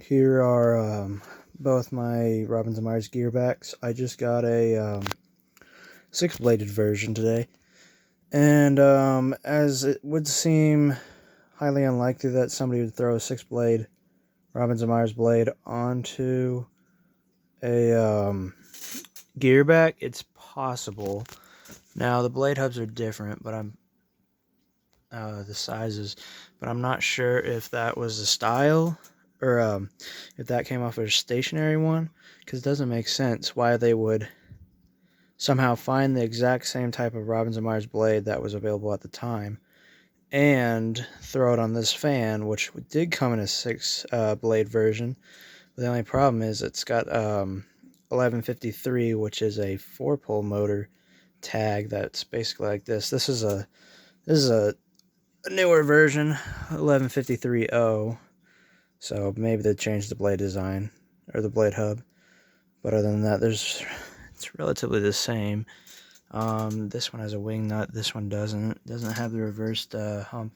Here are both my Robbins and Myers gearbacks. I just got a six-bladed version today, and as it would seem highly unlikely that somebody would throw a six-blade Robbins and Myers blade onto a gearback, it's possible. Now the blade hubs are different, but the sizes, but I'm not sure if that was a style or if that came off of a stationary one, because it doesn't make sense why they would somehow find the exact same type of Robbins and Myers blade that was available at the time and throw it on this fan, which did come in a six blade version. But the only problem is it's got 1153, which is a 4-pole motor tag that's basically like this. This is a newer version, 1153.0. So maybe they changed the blade design or the blade hub. But other than that, it's relatively the same. This one has a wing nut. This one doesn't. It doesn't have the reversed hump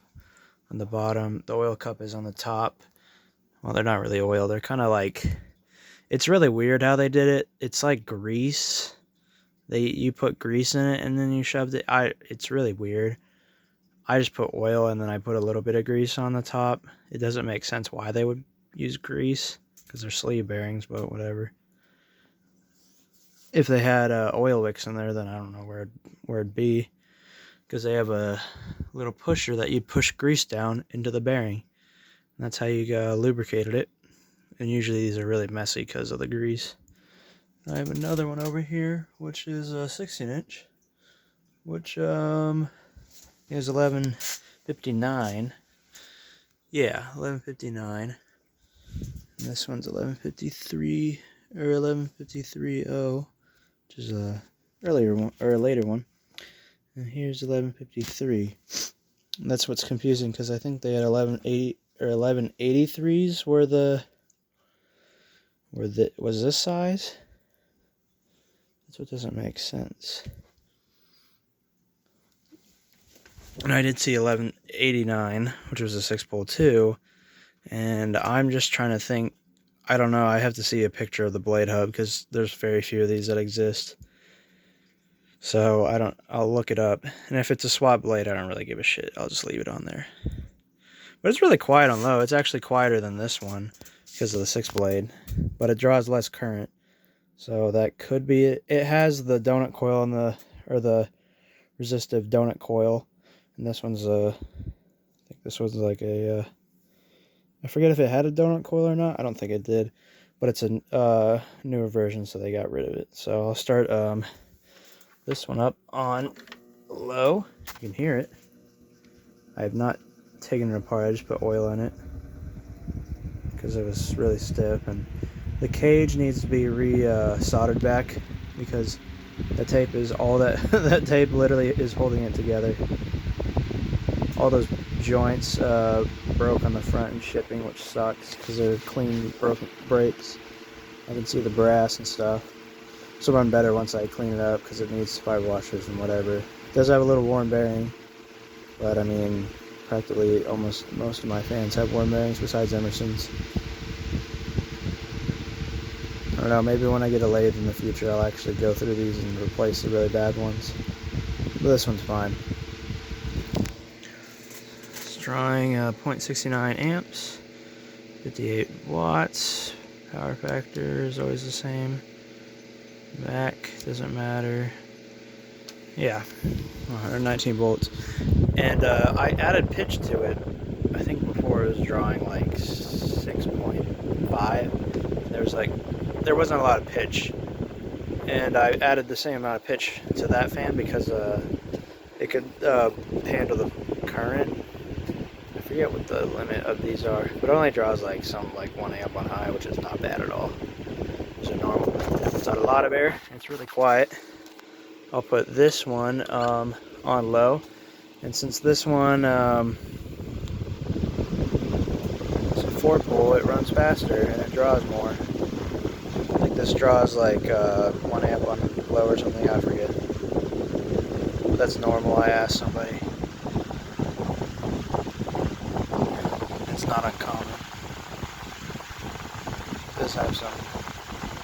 on the bottom. The oil cup is on the top. Well, they're not really oil. They're kind of like... It's really weird how they did it. It's like grease. You put grease in it and then you shoved it. It's really weird. I just put oil and then I put a little bit of grease on the top. It doesn't make sense why they would use grease because they're sleeve bearings, but whatever. If they had oil wicks in there, then I don't know where it'd be, because they have a little pusher that you push grease down into the bearing. And that's how you lubricated it. And usually these are really messy because of the grease. I have another one over here, which is a 16-inch, which is 1159. Yeah, 1159. And this one's 1153 or 1153.0, which is a earlier one or a later one. And here's 1153. And that's what's confusing, because I think they had 1180 or 1183s was this size. That's what doesn't make sense. And I did see 1189, which was a 6-pole too. And I'm just trying to think. I don't know. I have to see a picture of the blade hub because there's very few of these that exist. So I'll look it up. And if it's a swap blade, I don't really give a shit. I'll just leave it on there. But it's really quiet on low. It's actually quieter than this one because of the 6-blade. But it draws less current. So that could be it. It has the donut coil on the resistive donut coil. And this one's I think this one's like a I forget if it had a donut coil or not. I don't think it did. But it's a newer version, so they got rid of it. So I'll start this one up on low. You can hear it. I have not taken it apart. I just put oil in it because it was really stiff. And the cage needs to be soldered back because the tape is all that... that tape literally is holding it together. All those joints broke on the front and shipping, which sucks because they're clean broken brakes. I can see the brass and stuff. This will run better once I clean it up because it needs fiber washers and whatever. It does have a little worn bearing, but I mean, practically almost most of my fans have worn bearings besides Emerson's. I don't know, maybe when I get a lathe in the future I'll actually go through these and replace the really bad ones. But this one's fine. It's drawing 0.69 amps, 58 watts. Power factor is always the same. Back doesn't matter. Yeah, 119 volts. And I added pitch to it. I think before it was drawing like 6.5. There wasn't a lot of pitch. And I added the same amount of pitch to that fan because it could handle the current. I forget what the limit of these are, but it only draws like 1 amp on high, which is not bad at all. So normal. It's not a lot of air. It's really quiet. I'll put this one on low, and since this one is a 4-pole, it runs faster and it draws more. I think this draws like 1 amp on low or something. I forget. That's normal. I asked somebody. It's not uncommon. does have some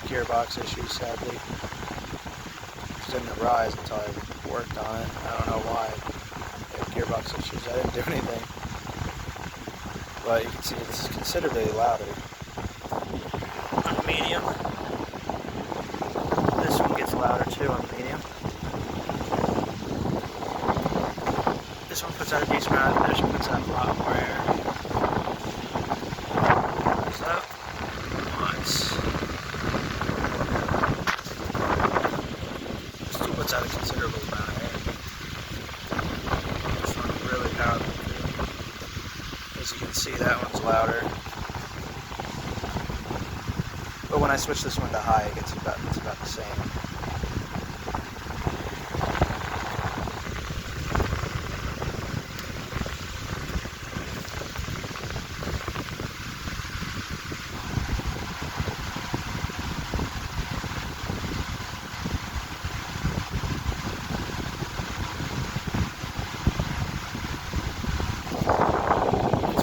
gearbox issues, sadly. It didn't arise until I worked on it. I don't know why. It had gearbox issues. I didn't do anything. But you can see it's considerably louder. On medium. This one gets louder too on medium. This one puts out a decent amount. This one puts out a lot more air. So, still puts out a considerable amount of air. This one's really powerful. As you can see, that one's louder. But when I switch this one to high, it's about the same.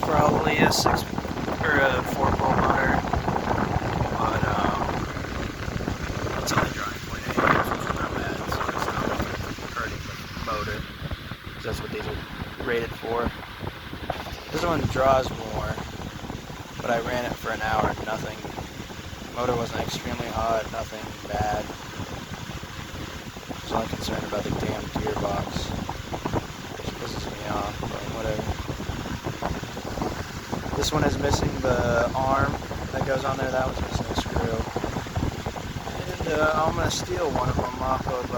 Probably a 6 or a 4-pole motor, but it's only drawing 0.8, which is not bad, so it's not hurting the motor, because that's what these are rated for. This one draws more, but I ran it for an hour and nothing. The motor wasn't extremely hot, nothing bad. I was only concerned about the damn gearbox, which pisses me off, but whatever. This one is missing the arm that goes on there. That one's missing a screw. And I'm going to steal one of them off of,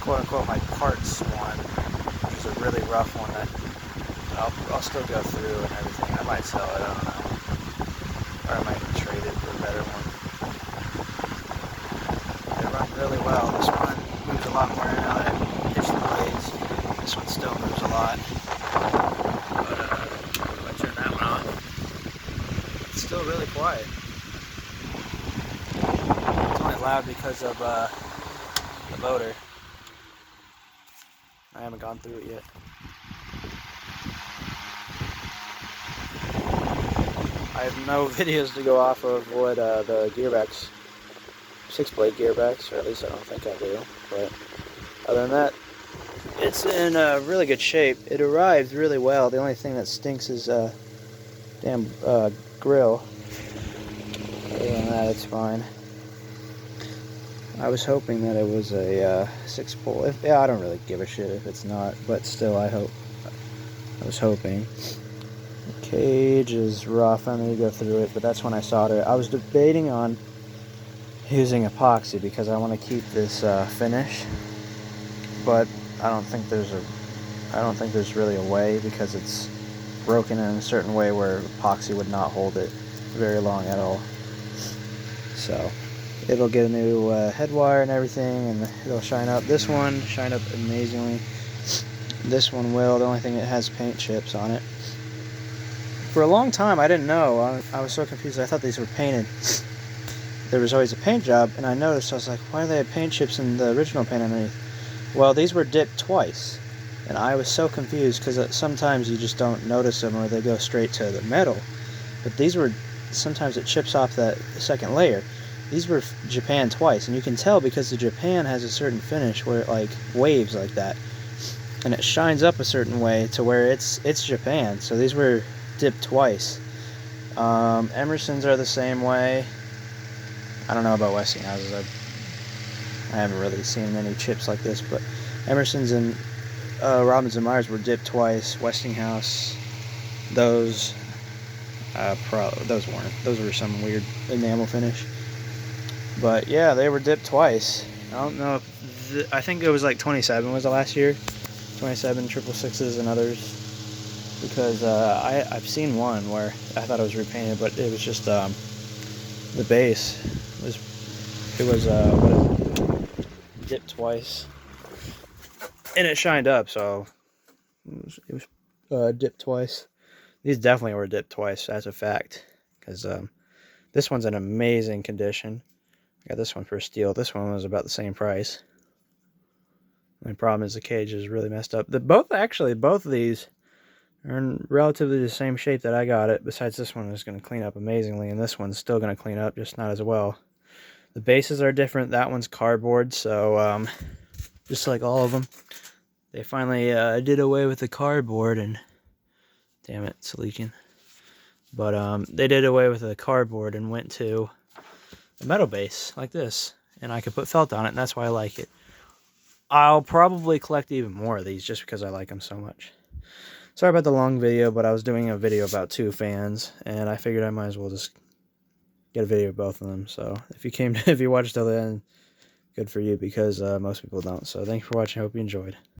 quote-unquote, my parts one, which is a really rough one that I'll still go through and everything. I might sell it, I don't know. Or I might trade it for a better one. They run really well. This one moves a lot more now that I pitch the blades. This one still moves a lot. Still really quiet. It's only loud because of the motor. I haven't gone through it yet. I have no videos to go off of what the gearbox, 6-blade gearbox, or at least I don't think I do. But other than that, it's in really good shape. It arrived really well. The only thing that stinks is damn grill. Other than that, it's fine. I was hoping that it was a 6-pole. Yeah, I don't really give a shit if it's not, but still, I was hoping. The cage is rough. I need to go through it, but that's when I solder it. I was debating on using epoxy because I want to keep this finish, but I don't think there's really a way, because it's broken in a certain way where epoxy would not hold it very long at all. So it'll get a new head wire and everything, and it'll shine up. This one shined up amazingly. This one will. The only thing, it has paint chips on it. For a long time I didn't know. I was so confused. I thought these were painted. There was always a paint job, and I noticed, I was like, why do they have paint chips in the original paint underneath? Well, these were dipped twice. And I was so confused because sometimes you just don't notice them, or they go straight to the metal. But these were, sometimes it chips off that second layer. These were Japan twice, and you can tell because the Japan has a certain finish where it like waves like that. And it shines up a certain way to where it's Japan. So these were dipped twice. Emerson's are the same way. I don't know about Westinghouse's. I haven't really seen many chips like this, but Emerson's and Robbins and Myers were dipped twice. Westinghouse, those weren't. Those were some weird enamel finish. But yeah, they were dipped twice. I don't know if I think it was like 27 was the last year. 27 666s and others. Because I've seen one where I thought it was repainted, but it was just the base was dipped twice, and it shined up, so it was dipped twice. These definitely were dipped twice, that's a fact, because this one's in amazing condition. I got this one for steel. This one was about the same price. The problem is the cage is really messed up. Both of these are in relatively the same shape that I got it, besides this one is going to clean up amazingly, and this one's still going to clean up, just not as well. The bases are different. That one's cardboard, so just like all of them. They finally did away with the cardboard, and damn it, it's leaking. But they did away with the cardboard and went to a metal base like this, and I could put felt on it, and that's why I like it. I'll probably collect even more of these just because I like them so much. Sorry about the long video, but I was doing a video about 2 fans, and I figured I might as well just get a video of both of them. So if you watched till the end, good for you, because most people don't. So thanks for watching. I hope you enjoyed.